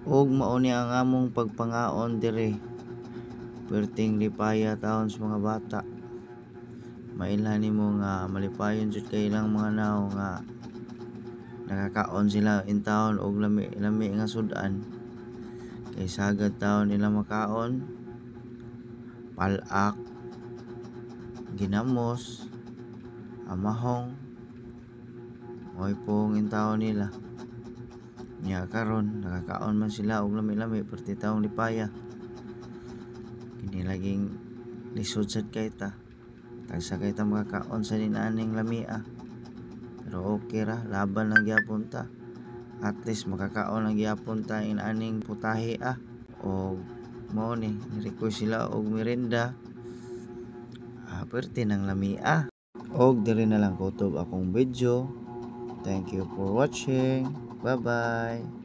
ug mao ni ang among pagpangaon dire. Perting lipaya taon sa mga bata. Mailhan nimo nga malipayon jud kay ilang mga naw nga nakakaon sila in taon og lami nga sudan. Kay sagad taon nila makaon, palak, ginamos, amahong, mo'y pong intawon nila. Nya karon nakakaon man sila og lami-lami perti taong lipaya. Kini laging lisod sad kay ta. Tagsa kay ta makakaon sa dinaning lamia. Pero okay ra, laban lang gyapon ta. At least makakaon lang gyapon ta inaning putahe o mao ni request sila og merenda. Perti ng lamia. Og diri na lang kutob akong video. Thank you for watching. Bye-bye.